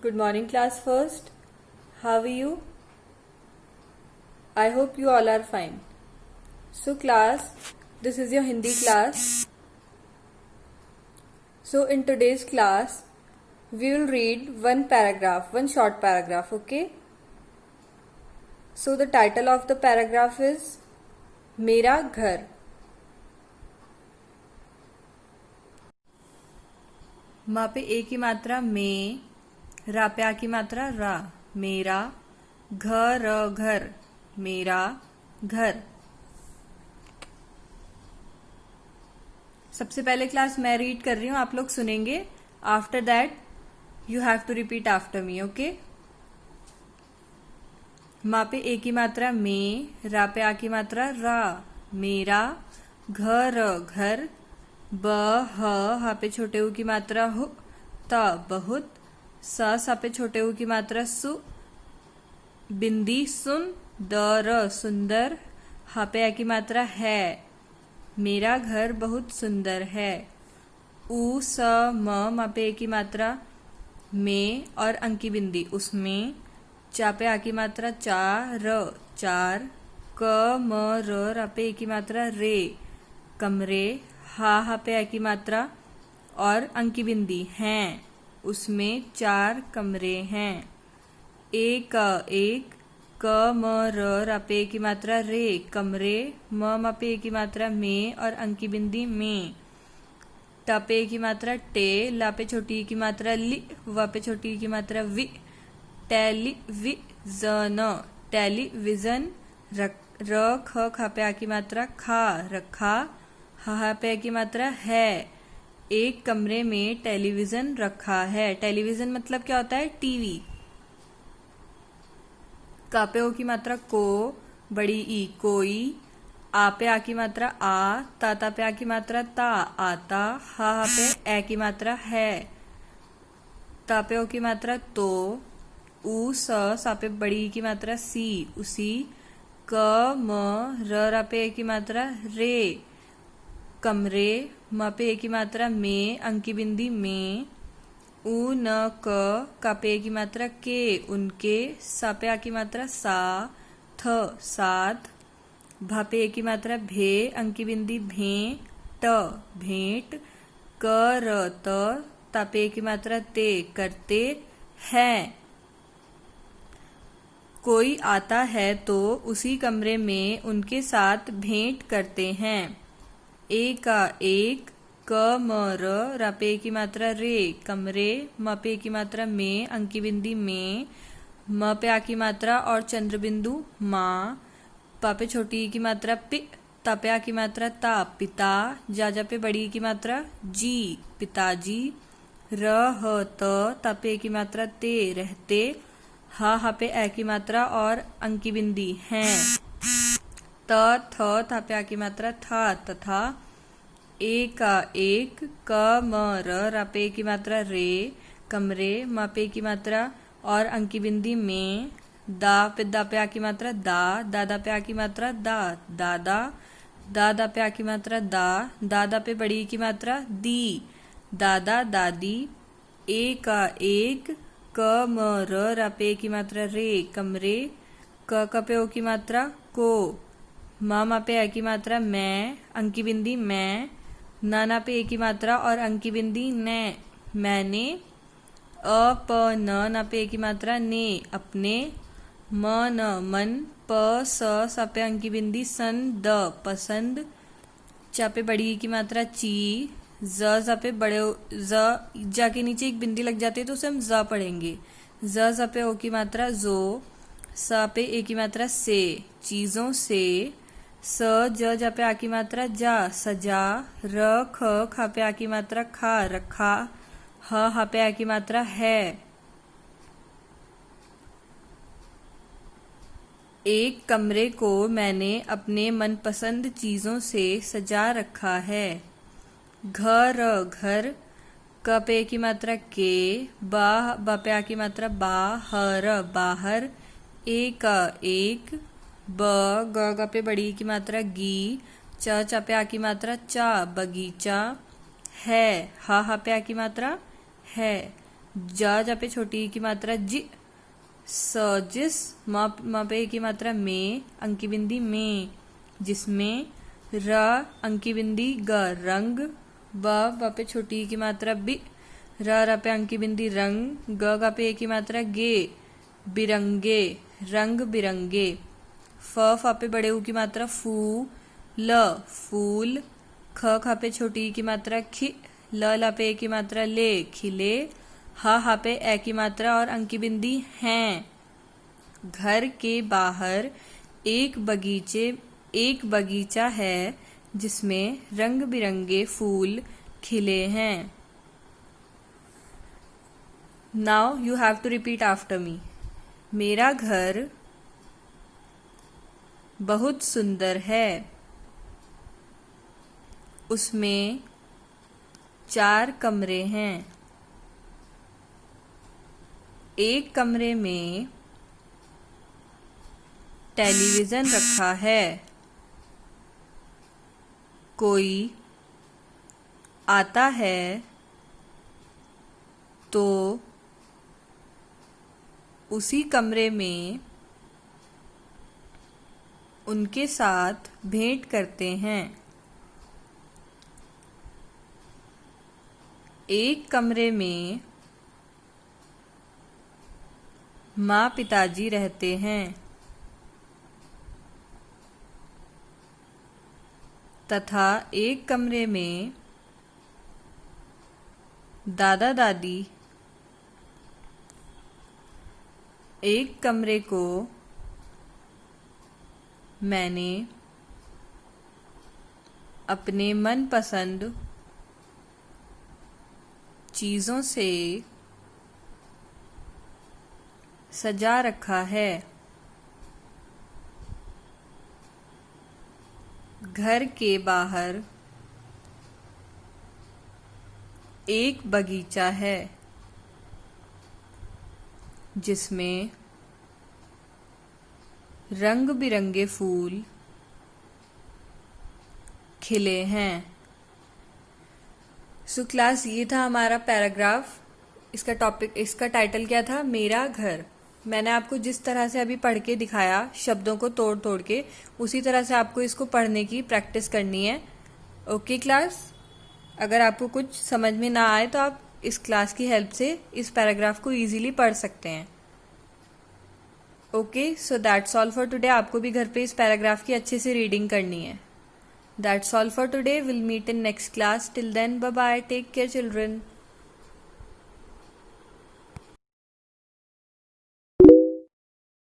Good morning, class first. How are you? I hope you all are fine. So, class, this is your Hindi class. So, in today's class, we will read one short paragraph, okay? So, the title of the paragraph is मेरा घर. मा पे ए की मात्रा में, रा पे आ की मात्रा रा. मेरा घर, मेरा घर. सबसे पहले क्लास मैं रीड कर रही हूं, आप लोग सुनेंगे. After that you have to repeat after me, okay? मा पे ए की मात्रा में, रा पे आ की मात्रा रा. मेरा घर. ब ह पे छोटे ऊ की मात्रा हु. त बहुत. सा पे छोटे ऊ की मात्रा सु. बिंदी सुन. द सुंदर. हा पे आ की मात्रा है. मेरा घर बहुत सुंदर है. उ स म पे ए की मात्रा में और अंकी बिंदी उसमें. चा पे आ की मात्रा चार. क म र पे ए की मात्रा रे. कमरे. हा पे आ की मात्रा और अंकी बिंदी हैं. उसमें 4 कमरे हैं. एक. क म र पे की मात्रा रे. कमरे. म पे की मात्रा में और अंकी बिंदी में. टपे की मात्रा टे. ला पे छोटी की मात्रा लि. व पे छोटी की मात्रा वि. टेलीविजन. टेलीविजन. र ख पे आ की मात्रा खा. रखा. हा पे की मात्रा है. एक कमरे में टेलीविजन रखा है. टेलीविजन मतलब क्या होता है? टीवी. का पे ओ की मात्रा को. बड़ी ई कोई. आ पे आ की मात्रा आ. ता पे आ की मात्रा ता. आता. हा पे ए की मात्रा है. ता पे ओ की मात्रा तो. ऊ सा पे बड़ी की मात्रा सी. उसी. क म र पे की मात्रा रे. कमरे. म पे की मात्रा में. अंकी बिंदी में. उ न का पे की मात्रा के. उनके. सा पे आ की मात्रा सा. थ साथ. भा पे की मात्रा भे. अंकी बिंदी भे. ट भेंट. क र ता पे की मात्रा ते. करते हैं. कोई आता है तो उसी कमरे में उनके साथ भेंट करते हैं. एक. क म र पे की मात्रा रे. कमरे. म पे की मात्रा में. अंकी बिंदी में. म पे आ की मात्रा और चंद्र बिंदु माँ. प पे छोटी की मात्रा पि. ता पे आ की मात्रा ता. पिता. जा पे बड़ी की मात्रा जी. पिताजी. र ह ता पे की मात्रा ते. रहते. हा पे ए की मात्रा और अंकी बिंदी हैं. था पे आ की मात्रा था. तथा. एक. क म र पे की मात्रा रे. कमरे. म पे की मात्रा और अंकी बिंदी में. दा पे आ की मात्रा दा. दादा पे आ की मात्रा दा. दादा. दादा पे आ की मात्रा दा. दादा पे बड़ी की मात्रा दी. दादा दादी. एक. क म र पे की मात्रा रे. कमरे. क पे ओ की मात्रा को. म पे आ की मात्रा मैं. अंकी बिंदी मैं. ना पे ए की मात्रा और अंकी बिंदी ने. मैंने. न पे ए की मात्रा ने. अपने. न मन. सा पे अंकी बिंदी सन. द पसंद. चा पे बड़ी की मात्रा ची. ज पे बड़े जा के नीचे एक बिंदी लग जाती है तो उसे हम ज पढ़ेंगे. ज पे ओ की मात्रा जो. स पे ए की मात्रा से. चीजों से. स जा पे आ की मात्रा जा. सजा. र खा पे आ की मात्रा खा. रखा. हा पे आ की मात्रा है. एक कमरे को मैंने अपने मनपसंद चीजों से सजा रखा है. घर. क पे की मात्रा के. बा पे आ की मात्रा बाहर. बाहर. एक. ग पे बड़ी की मात्रा गी. चा पे आ की मात्रा चा. बगीचा. है. हा पे आ की मात्रा है. जहाँ पे छोटी ई की मात्रा जी, जिस, माँ पे ए की मात्रा में, अंकी बिंदी में, जिसमें, र अंकी बिंदी ग, रंग, ब पे छोटी ई की मात्रा बी, र पे अंकी बिंदी रंग, ग पे ए की मात्रा गे, बिरंगे, रंग बिरंगे, फ पे बड़े ऊ की मात्रा फू, ल फूल, ख पे छोटी ई की मात्रा खी, ल पे ए की मात्रा ले, खिले, हा पे ए की मात्रा और अंकी बिंदी हैं। घर के बाहर एक बगीचा है जिसमें रंग बिरंगे फूल खिले हैं। Now you have to repeat after me. मेरा घर बहुत सुंदर है। उसमें 4 कमरे हैं। एक कमरे में टेलीविजन रखा है। कोई आता है तो उसी कमरे में उनके साथ भेंट करते हैं। एक कमरे में माँ पिताजी रहते हैं तथा एक कमरे में दादा दादी। एक कमरे को मैंने अपने मनपसंद चीज़ों से सजा रखा है। घर के बाहर एक बगीचा है जिसमें रंग बिरंगे फूल खिले हैं। सो क्लास, ये था हमारा पैराग्राफ। इसका टाइटल क्या था? मेरा घर। मैंने आपको जिस तरह से अभी पढ़ के दिखाया, शब्दों को तोड़ तोड़ के, उसी तरह से आपको इसको पढ़ने की प्रैक्टिस करनी है। ओके क्लास, अगर आपको कुछ समझ में ना आए तो आप इस क्लास की हेल्प से इस पैराग्राफ को इजीली पढ़ सकते हैं। Okay, so that's all for today. आपको भी घर पे इस पैराग्राफ की अच्छे से रीडिंग करनी है। That's all for today. Will meet in next class. Till then, bye bye, take care children.